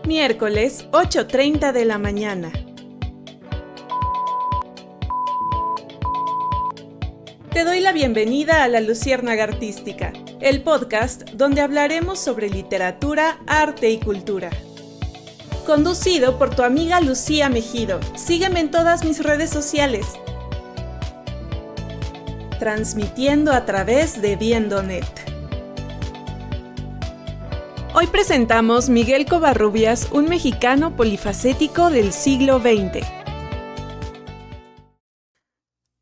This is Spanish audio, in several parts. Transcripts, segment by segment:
Miércoles, 8:30 de la mañana. Te doy la bienvenida a La Luciérnaga Artística, el podcast donde hablaremos sobre literatura, arte y cultura. Conducido por tu amiga Lucía Mejido. Sígueme en todas mis redes sociales. Transmitiendo a través de Viendonet. Hoy presentamos Miguel Covarrubias, un mexicano polifacético del siglo XX.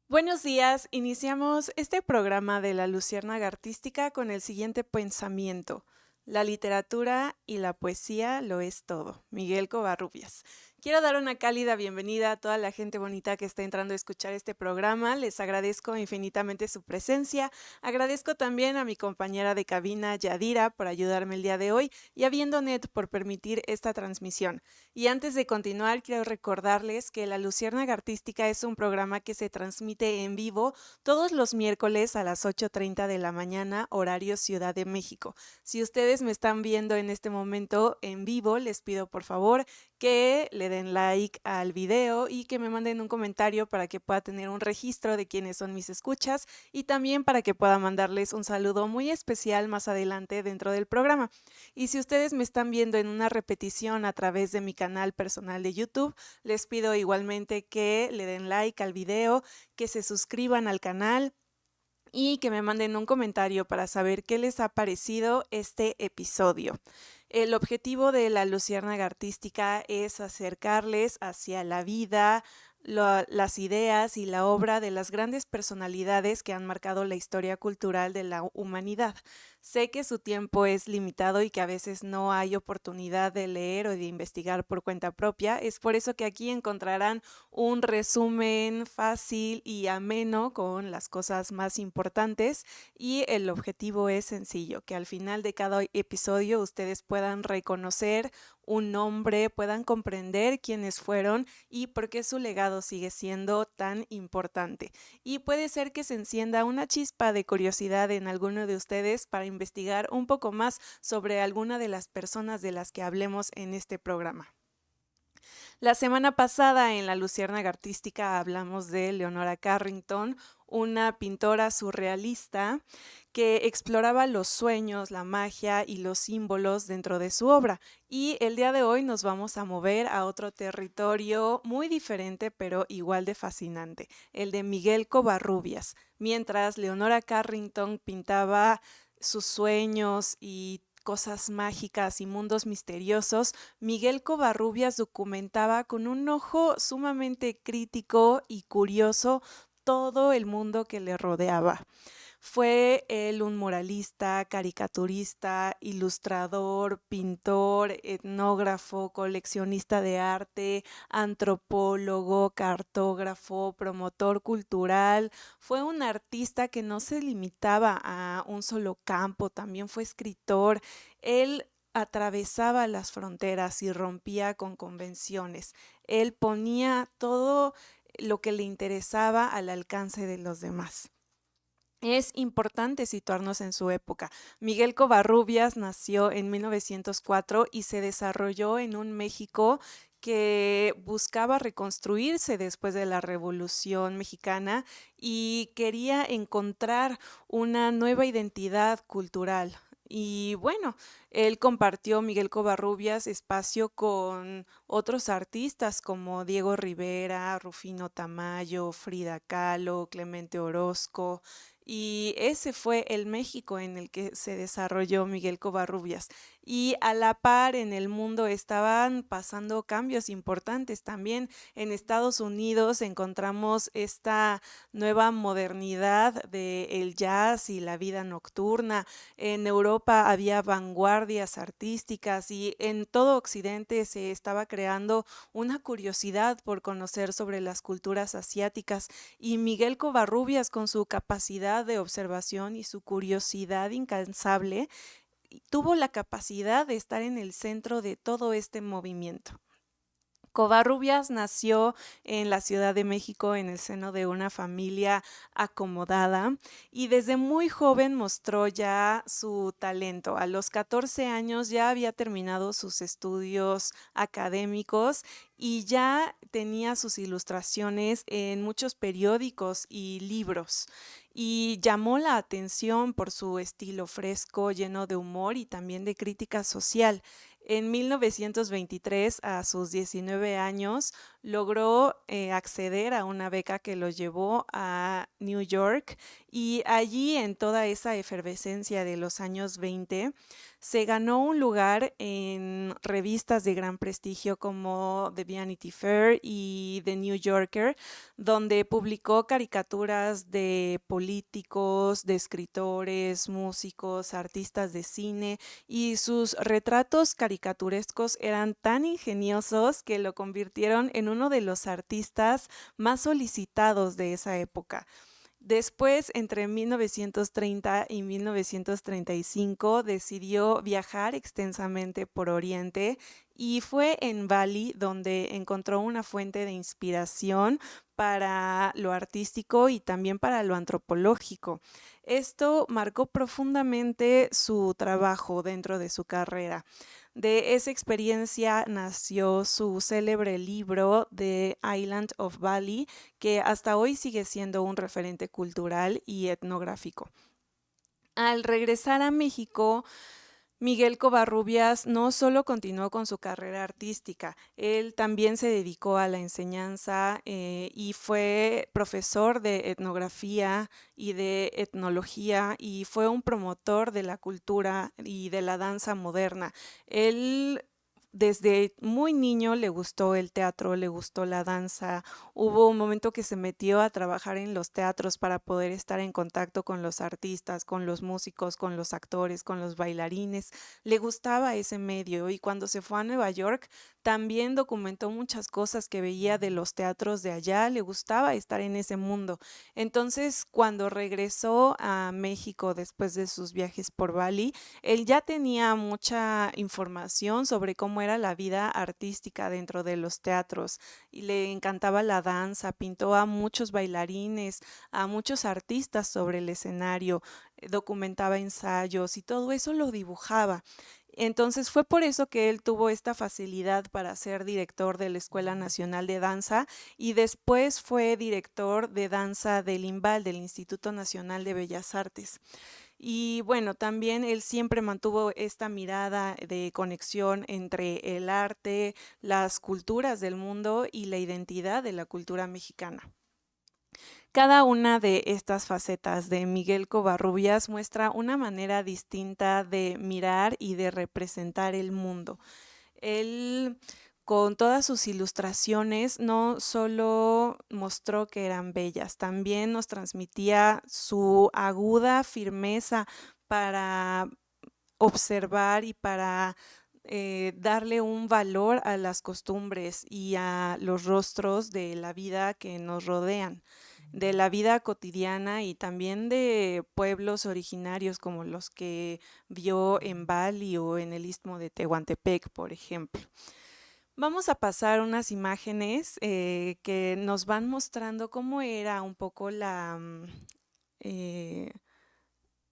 Buenos días, iniciamos este programa de La Luciérnaga Artística con el siguiente pensamiento. La literatura y la poesía lo es todo. Miguel Covarrubias. Quiero dar una cálida bienvenida a toda la gente bonita que está entrando a escuchar este programa. Les agradezco infinitamente su presencia. Agradezco también a mi compañera de cabina, Yadira, por ayudarme el día de hoy y a Viendonet por permitir esta transmisión. Y antes de continuar, quiero recordarles que La Luciérnaga Artística es un programa que se transmite en vivo todos los miércoles a las 8:30 de la mañana, horario Ciudad de México. Si ustedes me están viendo en este momento en vivo, les pido por favor que le den like al video y que me manden un comentario para que pueda tener un registro de quiénes son mis escuchas y también para que pueda mandarles un saludo muy especial más adelante dentro del programa. Y si ustedes me están viendo en una repetición a través de mi canal personal de YouTube, les pido igualmente que le den like al video, que se suscriban al canal y que me manden un comentario para saber qué les ha parecido este episodio. El objetivo de La Luciérnaga Artística es acercarles hacia la vida, las ideas y la obra de las grandes personalidades que han marcado la historia cultural de la humanidad. Sé que su tiempo es limitado y que a veces no hay oportunidad de leer o de investigar por cuenta propia. Es por eso que aquí encontrarán un resumen fácil y ameno con las cosas más importantes y el objetivo es sencillo, que al final de cada episodio ustedes puedan reconocer un nombre, puedan comprender quiénes fueron y por qué su legado sigue siendo tan importante. Y puede ser que se encienda una chispa de curiosidad en alguno de ustedes para investigar un poco más sobre alguna de las personas de las que hablemos en este programa. La semana pasada en La Luciérnaga Artística hablamos de Leonora Carrington, una pintora surrealista que exploraba los sueños, la magia y los símbolos dentro de su obra. Y el día de hoy nos vamos a mover a otro territorio muy diferente pero igual de fascinante, el de Miguel Covarrubias. Mientras Leonora Carrington pintaba sus sueños y cosas mágicas y mundos misteriosos, Miguel Covarrubias documentaba con un ojo sumamente crítico y curioso todo el mundo que le rodeaba. Fue él un muralista, caricaturista, ilustrador, pintor, etnógrafo, coleccionista de arte, antropólogo, cartógrafo, promotor cultural. Fue un artista que no se limitaba a un solo campo, también fue escritor. Él atravesaba las fronteras y rompía con convenciones. Él ponía todo lo que le interesaba al alcance de los demás. Es importante situarnos en su época. Miguel Covarrubias nació en 1904 y se desarrolló en un México que buscaba reconstruirse después de la Revolución Mexicana y quería encontrar una nueva identidad cultural. Y bueno, él compartió, Miguel Covarrubias, espacio con otros artistas como Diego Rivera, Rufino Tamayo, Frida Kahlo, Clemente Orozco. Y ese fue el México en el que se desarrolló Miguel Covarrubias. Y a la par en el mundo estaban pasando cambios importantes también. En Estados Unidos encontramos esta nueva modernidad del jazz y la vida nocturna. En Europa había vanguardias artísticas y en todo Occidente se estaba creando una curiosidad por conocer sobre las culturas asiáticas. Y Miguel Covarrubias, con su capacidad de observación y su curiosidad incansable, tuvo la capacidad de estar en el centro de todo este movimiento. Covarrubias nació en la Ciudad de México en el seno de una familia acomodada y desde muy joven mostró ya su talento. A los 14 años ya había terminado sus estudios académicos y ya tenía sus ilustraciones en muchos periódicos y libros. Y llamó la atención por su estilo fresco, lleno de humor y también de crítica social. En 1923, a sus 19 años, logró acceder a una beca que lo llevó a New York y allí, en toda esa efervescencia de los años 20, se ganó un lugar en revistas de gran prestigio como The Vanity Fair y The New Yorker, donde publicó caricaturas de políticos, de escritores, músicos, artistas de cine, y sus retratos caricaturescos eran tan ingeniosos que lo convirtieron en uno de los artistas más solicitados de esa época. Después, entre 1930 y 1935, decidió viajar extensamente por Oriente y fue en Bali donde encontró una fuente de inspiración para lo artístico y también para lo antropológico. Esto marcó profundamente su trabajo dentro de su carrera. De esa experiencia nació su célebre libro The Island of Bali, que hasta hoy sigue siendo un referente cultural y etnográfico. Al regresar a México, Miguel Covarrubias no solo continuó con su carrera artística, él también se dedicó a la enseñanza y fue profesor de etnografía y de etnología y fue un promotor de la cultura y de la danza moderna. Él desde muy niño le gustó el teatro, le gustó la danza. Hubo un momento que se metió a trabajar en los teatros para poder estar en contacto con los artistas, con los músicos, con los actores, con los bailarines. Le gustaba ese medio y cuando se fue a Nueva York también documentó muchas cosas que veía de los teatros de allá. Le gustaba estar en ese mundo. Entonces, cuando regresó a México después de sus viajes por Bali, él ya tenía mucha información sobre cómo era la vida artística dentro de los teatros y le encantaba la danza, pintó a muchos bailarines, a muchos artistas sobre el escenario, documentaba ensayos y todo eso lo dibujaba. Entonces fue por eso que él tuvo esta facilidad para ser director de la Escuela Nacional de Danza y después fue director de danza del INVAL, del Instituto Nacional de Bellas Artes. Y bueno, también él siempre mantuvo esta mirada de conexión entre el arte, las culturas del mundo y la identidad de la cultura mexicana. Cada una de estas facetas de Miguel Covarrubias muestra una manera distinta de mirar y de representar el mundo. Él, con todas sus ilustraciones, no solo mostró que eran bellas, también nos transmitía su aguda firmeza para observar y para darle un valor a las costumbres y a los rostros de la vida que nos rodean, de la vida cotidiana y también de pueblos originarios como los que vio en Bali o en el Istmo de Tehuantepec, por ejemplo. Vamos a pasar unas imágenes que nos van mostrando cómo era un poco eh,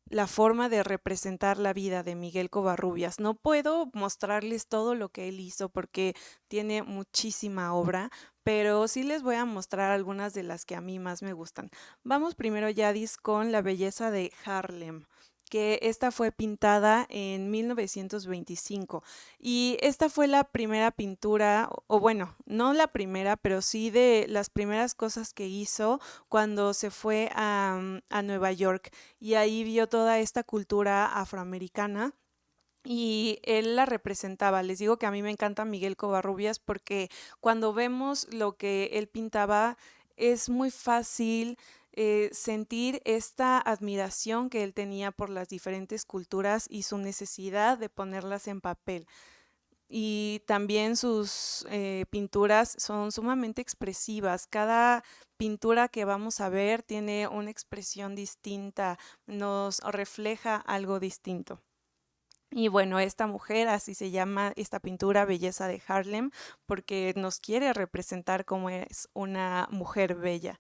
la forma de representar la vida de Miguel Covarrubias. No puedo mostrarles todo lo que él hizo porque tiene muchísima obra, pero sí les voy a mostrar algunas de las que a mí más me gustan. Vamos primero, Yadis, con La belleza de Harlem, que esta fue pintada en 1925 y esta fue la primera pintura, o bueno, no la primera, pero sí de las primeras cosas que hizo cuando se fue a Nueva York y ahí vio toda esta cultura afroamericana y él la representaba. Les digo que a mí me encanta Miguel Covarrubias porque cuando vemos lo que él pintaba es muy fácil sentir esta admiración que él tenía por las diferentes culturas y su necesidad de ponerlas en papel. Y también sus pinturas son sumamente expresivas. Cada pintura que vamos a ver tiene una expresión distinta, nos refleja algo distinto. Y bueno, esta mujer, así se llama esta pintura, Belleza de Harlem, porque nos quiere representar como es una mujer bella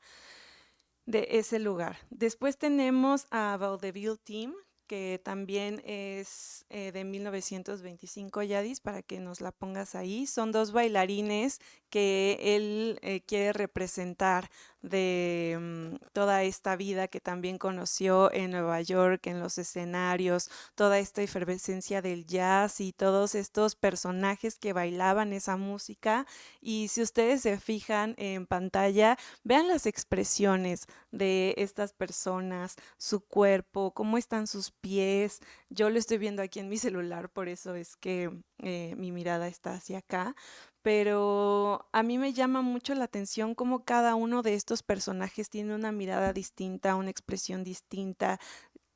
de ese lugar. Después tenemos a Vaudeville Team, que también es de 1925, Yadis, para que nos la pongas ahí. Son dos bailarines que él quiere representar de toda esta vida que también conoció en Nueva York, en los escenarios, toda esta efervescencia del jazz y todos estos personajes que bailaban esa música. Y si ustedes se fijan en pantalla, vean las expresiones de estas personas, su cuerpo, cómo están sus pies. Yo lo estoy viendo aquí en mi celular, por eso es que mi mirada está hacia acá. Pero a mí me llama mucho la atención cómo cada uno de estos personajes tiene una mirada distinta, una expresión distinta.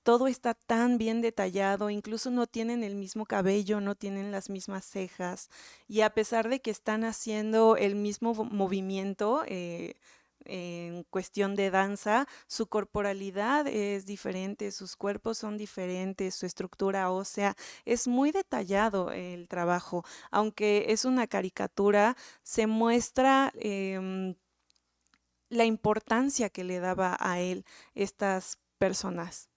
Todo está tan bien detallado, incluso no tienen el mismo cabello, no tienen las mismas cejas, y a pesar de que están haciendo el mismo movimiento, en cuestión de danza, su corporalidad es diferente, sus cuerpos son diferentes, su estructura ósea, es muy detallado el trabajo, aunque es una caricatura, se muestra la importancia que le daba a él estas personas.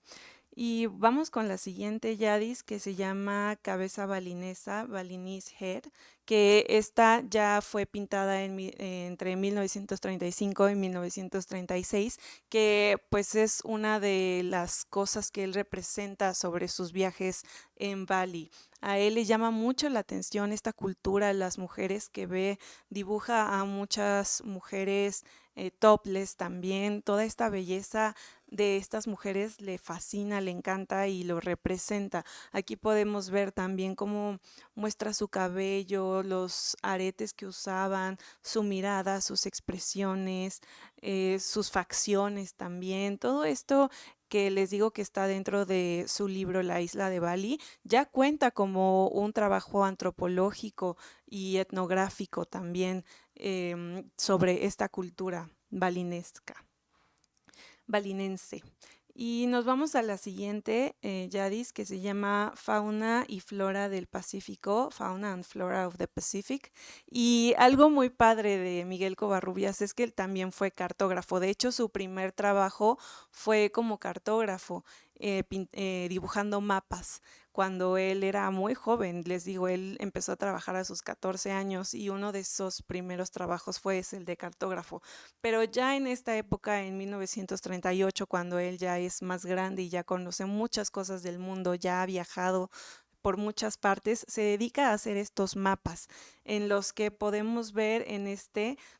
Y vamos con la siguiente, Yadis, que se llama Cabeza Balinesa, Balinese Head, que esta ya fue pintada entre 1935 y 1936, que pues es una de las cosas que él representa sobre sus viajes en Bali. A él le llama mucho la atención esta cultura, las mujeres que ve, dibuja a muchas mujeres topless también, toda esta belleza de estas mujeres le fascina, le encanta y lo representa. Aquí podemos ver también cómo muestra su cabello, los aretes que usaban, su mirada, sus expresiones, sus facciones también. Todo esto que les digo que está dentro de su libro La isla de Bali, ya cuenta como un trabajo antropológico y etnográfico también sobre esta cultura balinesca balinense. Y nos vamos a la siguiente, Yadis, que se llama Fauna y Flora del Pacífico, Fauna and Flora of the Pacific. Y algo muy padre de Miguel Covarrubias es que él también fue cartógrafo. De hecho, su primer trabajo fue como cartógrafo, dibujando mapas. Cuando él era muy joven, les digo, él empezó a trabajar a sus 14 años y uno de esos primeros trabajos fue el de cartógrafo. Pero ya en esta época, en 1938, cuando él ya es más grande y ya conoce muchas cosas del mundo, ya ha viajado por muchas partes, se dedica a hacer estos mapas en los que podemos ver en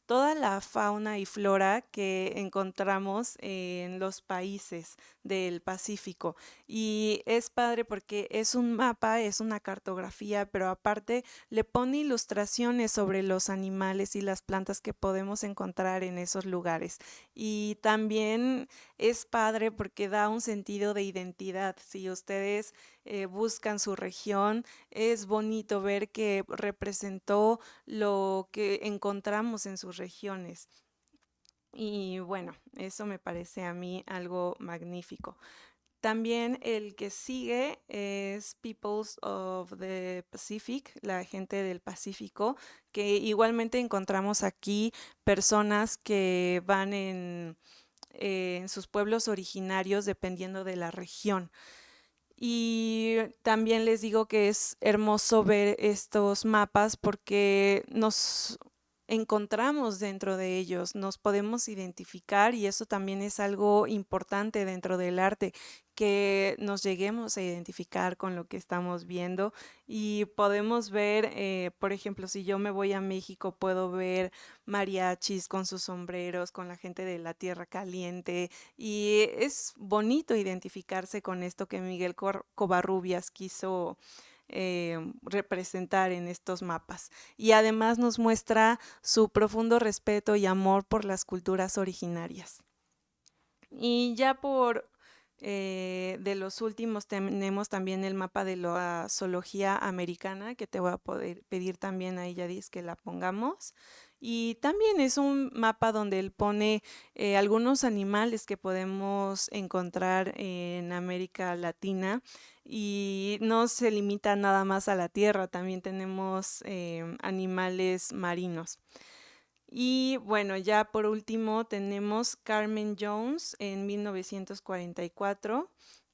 toda la fauna y flora que encontramos en los países del Pacífico. Y es padre porque es un mapa, es una cartografía, pero aparte le pone ilustraciones sobre los animales y las plantas que podemos encontrar en esos lugares. Y también es padre porque da un sentido de identidad. Si ustedes buscan su región, es bonito ver que representó lo que encontramos en sus regiones. Y bueno, eso me parece a mí algo magnífico. También el que sigue es Peoples of the Pacific, la gente del Pacífico, que igualmente encontramos aquí personas que van en sus pueblos originarios dependiendo de la región. Y también les digo que es hermoso ver estos mapas porque nos encontramos dentro de ellos, nos podemos identificar y eso también es algo importante dentro del arte, que nos lleguemos a identificar con lo que estamos viendo y podemos ver, por ejemplo, si yo me voy a México, puedo ver mariachis con sus sombreros, con la gente de la Tierra Caliente, y es bonito identificarse con esto que Miguel Covarrubias quiso representar en estos mapas. Y además nos muestra su profundo respeto y amor por las culturas originarias. Y ya de los últimos tenemos también el mapa de la zoología americana, que te voy a poder pedir también a ella, que la pongamos. Y también es un mapa donde él pone algunos animales que podemos encontrar en América Latina y no se limita nada más a la tierra, también tenemos animales marinos. Y bueno, ya por último tenemos Carmen Jones en 1944,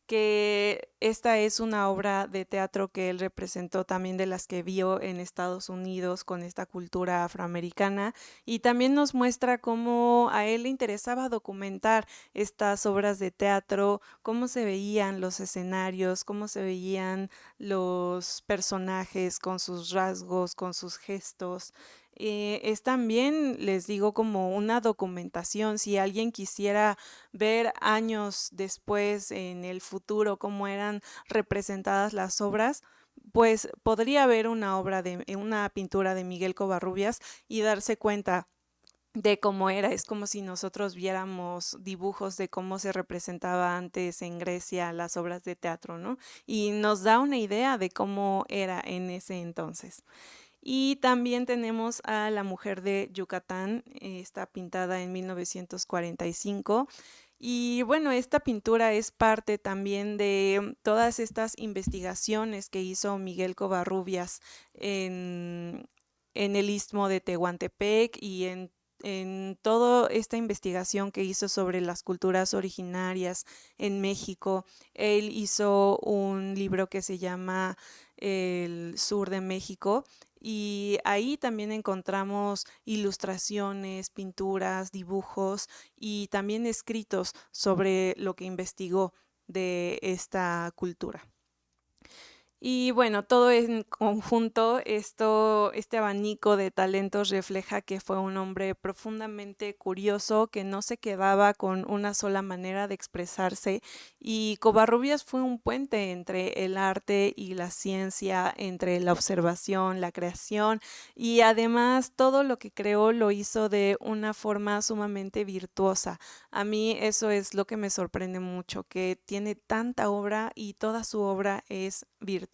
que esta es una obra de teatro que él representó también de las que vio en Estados Unidos con esta cultura afroamericana y también nos muestra cómo a él le interesaba documentar estas obras de teatro, cómo se veían los escenarios, cómo se veían los personajes con sus rasgos, con sus gestos. Es también, les digo, como una documentación. Si alguien quisiera ver años después, en el futuro, cómo eran representadas las obras, pues podría ver una pintura de Miguel Covarrubias y darse cuenta de cómo era. Es como si nosotros viéramos dibujos de cómo se representaba antes en Grecia las obras de teatro, ¿no? Y nos da una idea de cómo era en ese entonces. Y también tenemos a La mujer de Yucatán, está pintada en 1945. Y bueno, esta pintura es parte también de todas estas investigaciones que hizo Miguel Covarrubias en el istmo de Tehuantepec y en toda esta investigación que hizo sobre las culturas originarias en México. Él hizo un libro que se llama El Sur de México y ahí también encontramos ilustraciones, pinturas, dibujos y también escritos sobre lo que investigó de esta cultura. Y bueno, todo en conjunto, este abanico de talentos refleja que fue un hombre profundamente curioso, que no se quedaba con una sola manera de expresarse, y Covarrubias fue un puente entre el arte y la ciencia, entre la observación, la creación, y además todo lo que creó lo hizo de una forma sumamente virtuosa. A mí eso es lo que me sorprende mucho, que tiene tanta obra y toda su obra es virtuosa.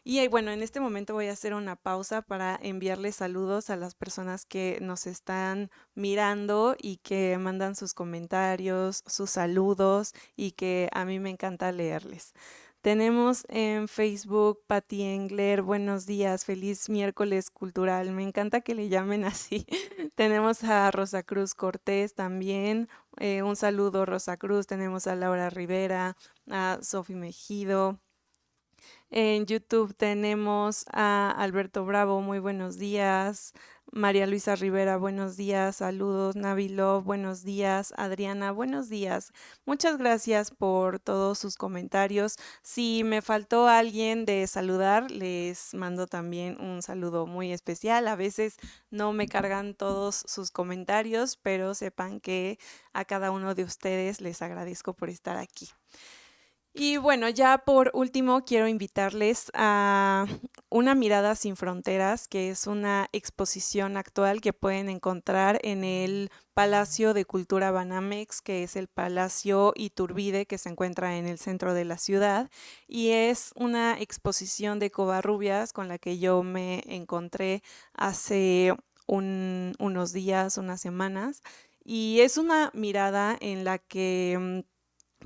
Y bueno, en este momento voy a hacer una pausa para enviarles saludos a las personas que nos están mirando y que mandan sus comentarios, sus saludos y que a mí me encanta leerles. Tenemos en Facebook Patti Engler, buenos días, feliz miércoles cultural, me encanta que le llamen así. Tenemos a Rosa Cruz Cortés también, un saludo Rosa Cruz, tenemos a Laura Rivera, a Sofi Mejido. En YouTube tenemos a Alberto Bravo, muy buenos días. María Luisa Rivera, buenos días. Saludos. Navi Love, buenos días. Adriana, buenos días. Muchas gracias por todos sus comentarios. Si me faltó alguien de saludar, les mando también un saludo muy especial. A veces no me cargan todos sus comentarios, pero sepan que a cada uno de ustedes les agradezco por estar aquí. Y bueno, ya por último quiero invitarles a Una mirada sin fronteras, que es una exposición actual que pueden encontrar en el Palacio de Cultura Banamex, que es el Palacio Iturbide, que se encuentra en el centro de la ciudad, y es una exposición de Covarrubias con la que yo me encontré hace unos días, unas semanas, y es una mirada en la que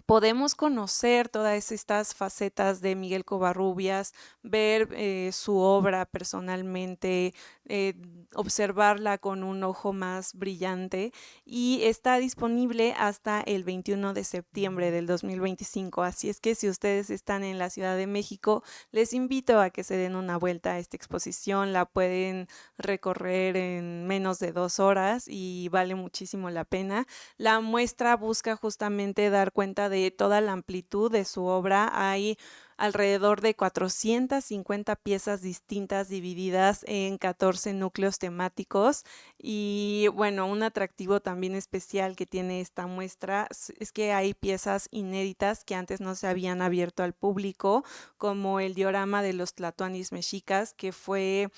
podemos conocer todas estas facetas de Miguel Covarrubias, ver su obra personalmente, eh, observarla con un ojo más brillante, y está disponible hasta el 21 de septiembre del 2025. Así es que si ustedes están en la Ciudad de México, les invito a que se den una vuelta a esta exposición. La pueden recorrer en menos de 2 horas y vale muchísimo la pena. La muestra busca justamente dar cuenta de toda la amplitud de su obra. Hay alrededor de 450 piezas distintas divididas en 14 núcleos temáticos, y bueno, un atractivo también especial que tiene esta muestra es que hay piezas inéditas que antes no se habían abierto al público, como el diorama de los tlatoanis mexicas, que fue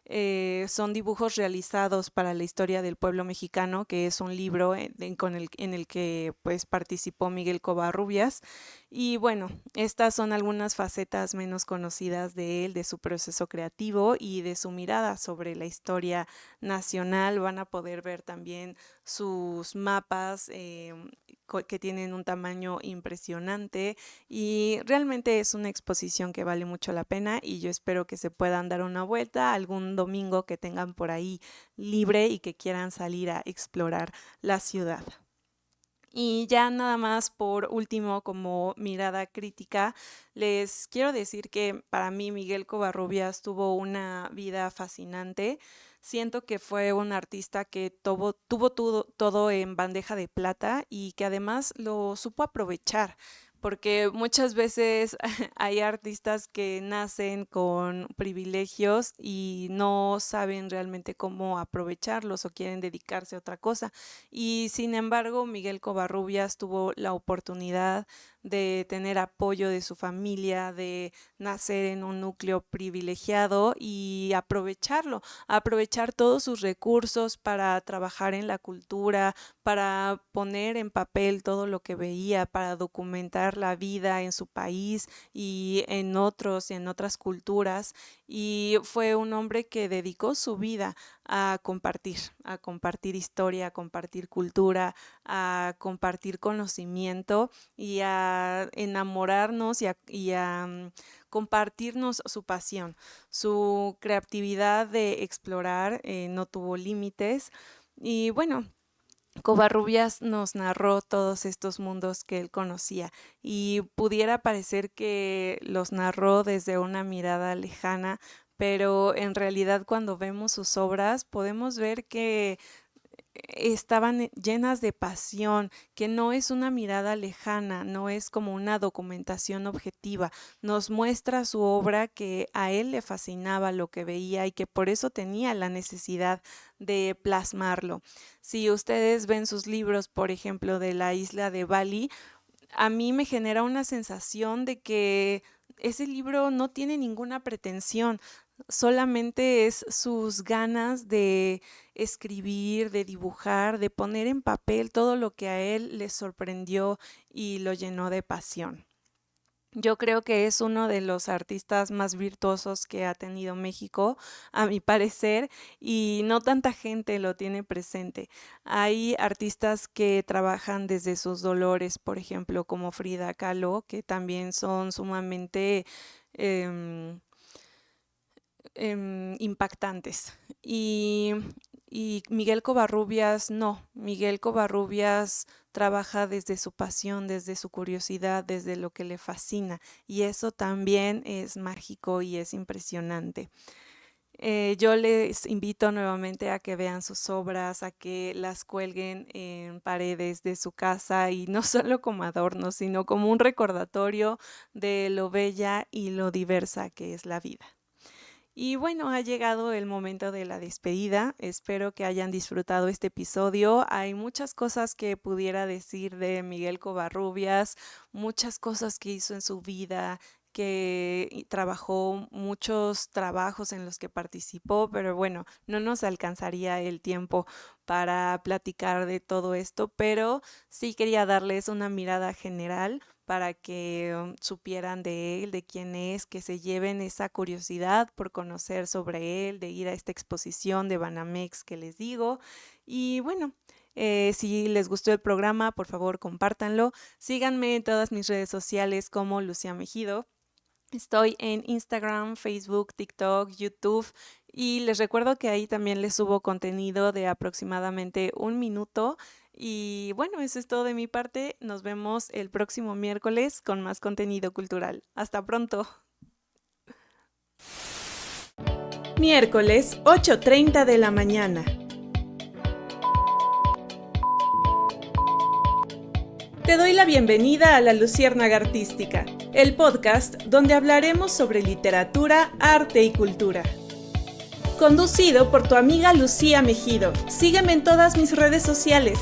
son dibujos realizados para la historia del pueblo mexicano, que es un libro en el que pues participó Miguel Covarrubias. Y bueno, estas son algunas facetas menos conocidas de él, de su proceso creativo y de su mirada sobre la historia nacional. Van a poder ver también sus mapas que tienen un tamaño impresionante, y realmente es una exposición que vale mucho la pena, y yo espero que se puedan dar una vuelta algún domingo que tengan por ahí libre y que quieran salir a explorar la ciudad. Y ya nada más por último, como mirada crítica, les quiero decir que para mí Miguel Covarrubias tuvo una vida fascinante. Siento que fue un artista que tuvo todo en bandeja de plata y que además lo supo aprovechar, porque muchas veces hay artistas que nacen con privilegios y no saben realmente cómo aprovecharlos o quieren dedicarse a otra cosa. Y sin embargo, Miguel Covarrubias tuvo la oportunidad de tener apoyo de su familia, de nacer en un núcleo privilegiado y aprovecharlo, aprovechar todos sus recursos para trabajar en la cultura, para poner en papel todo lo que veía, para documentar la vida en su país y en otros y en otras culturas. Y fue un hombre que dedicó su vida a compartir historia, a compartir cultura, a compartir conocimiento y a enamorarnos y a compartirnos su pasión. Su creatividad de explorar no tuvo límites. Y bueno, Covarrubias nos narró todos estos mundos que él conocía, y pudiera parecer que los narró desde una mirada lejana, pero en realidad cuando vemos sus obras podemos ver que estaban llenas de pasión, que no es una mirada lejana, no es como una documentación objetiva. Nos muestra su obra, que a él le fascinaba lo que veía y que por eso tenía la necesidad de plasmarlo. Si ustedes ven sus libros, por ejemplo, de la isla de Bali, a mí me genera una sensación de que ese libro no tiene ninguna pretensión, solamente es sus ganas de escribir, de dibujar, de poner en papel todo lo que a él le sorprendió y lo llenó de pasión. Yo creo que es uno de los artistas más virtuosos que ha tenido México, a mi parecer, y no tanta gente lo tiene presente. Hay artistas que trabajan desde sus dolores, por ejemplo, como Frida Kahlo, que también son sumamente em, impactantes. Y Miguel Covarrubias no, Miguel Covarrubias trabaja desde su pasión, desde su curiosidad, desde lo que le fascina, y eso también es mágico y es impresionante. Yo les invito nuevamente a que vean sus obras, a que las cuelguen en paredes de su casa, y no solo como adornos, sino como un recordatorio de lo bella y lo diversa que es la vida. Y bueno, ha llegado el momento de la despedida. Espero que hayan disfrutado este episodio. Hay muchas cosas que pudiera decir de Miguel Covarrubias, muchas cosas que hizo en su vida, que trabajó muchos trabajos en los que participó, pero bueno, no nos alcanzaría el tiempo para platicar de todo esto, pero sí quería darles una mirada general para que supieran de él, de quién es, que se lleven esa curiosidad por conocer sobre él, de ir a esta exposición de Banamex que les digo. Y bueno, si les gustó el programa, por favor compártanlo. Síganme en todas mis redes sociales como Lucía Mejido. Estoy en Instagram, Facebook, TikTok, YouTube, y les recuerdo que ahí también les subo contenido de aproximadamente 1 minuto. Y bueno, eso es todo de mi parte. Nos vemos el próximo miércoles con más contenido cultural. Hasta pronto. Miércoles, 8:30 de la mañana. Te doy la bienvenida a La Luciérnaga Artística, el podcast donde hablaremos sobre literatura, arte y cultura. Conducido por tu amiga Lucía Mejido. Sígueme en todas mis redes sociales.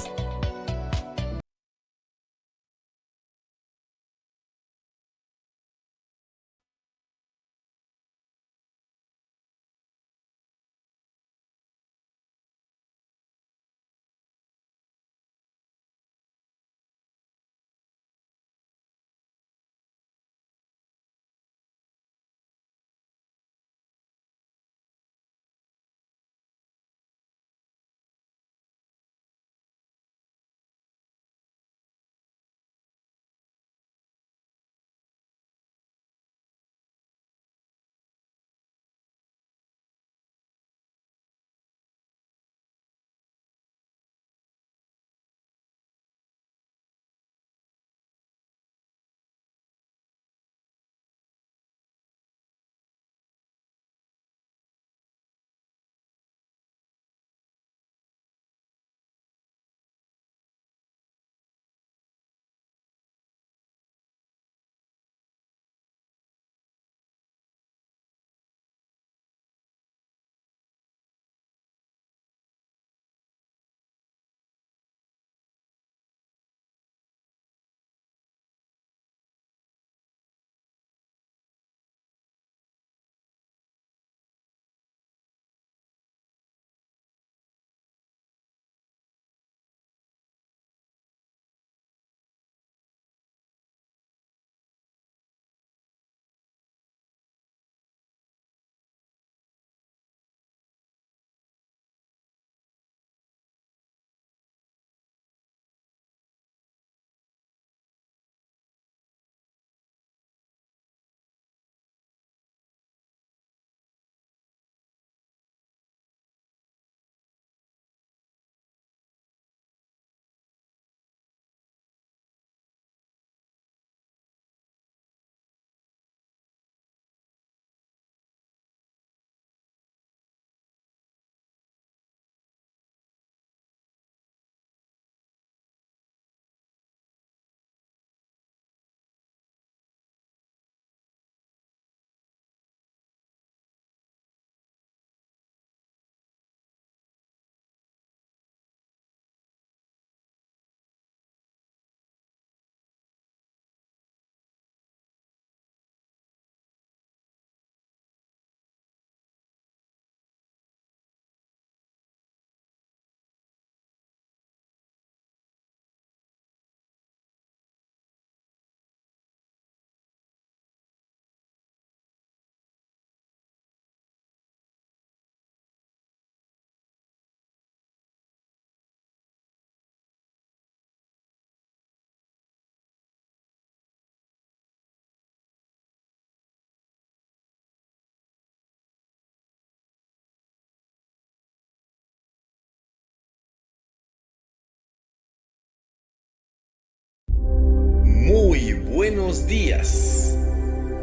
buenos días.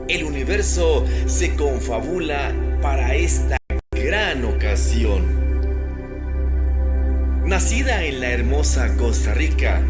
El universo se confabula para esta gran ocasión. Nacida en la hermosa Costa Rica,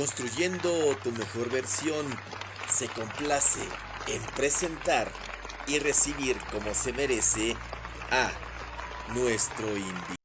construyendo tu mejor versión, se complace en presentar y recibir como se merece a nuestro invitado.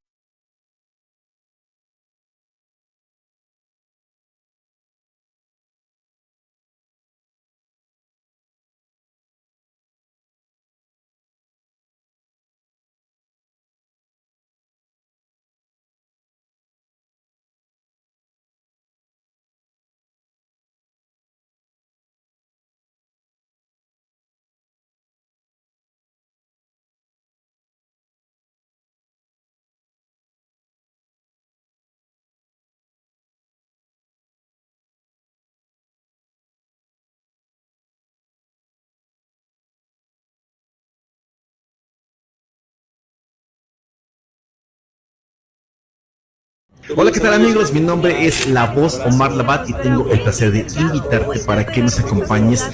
Hola, ¿qué tal amigos? Mi nombre es La Voz Omar Labat y tengo el placer de invitarte para que nos acompañes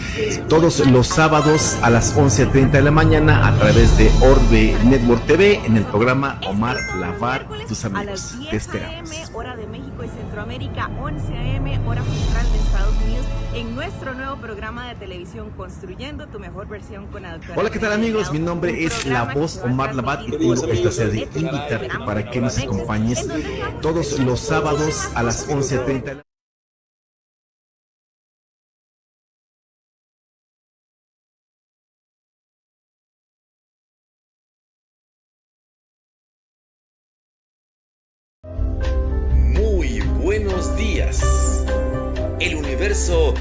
todos los sábados a las 11:30 de la mañana a través de Orbe Network TV en el programa Omar Labat y tus amigos. Te esperamos. 10 a.m. hora de México y Centroamérica, 11 a.m. hora central de Estados Unidos, en nuestro nuevo programa de televisión Construyendo tu mejor versión con la doctora. Hola, ¿qué tal amigos? Mi nombre es La Voz Omar Labat y tengo el placer de invitarte para que nos acompañes todos los sábados a las 11:30 de la Muy buenos días. El universo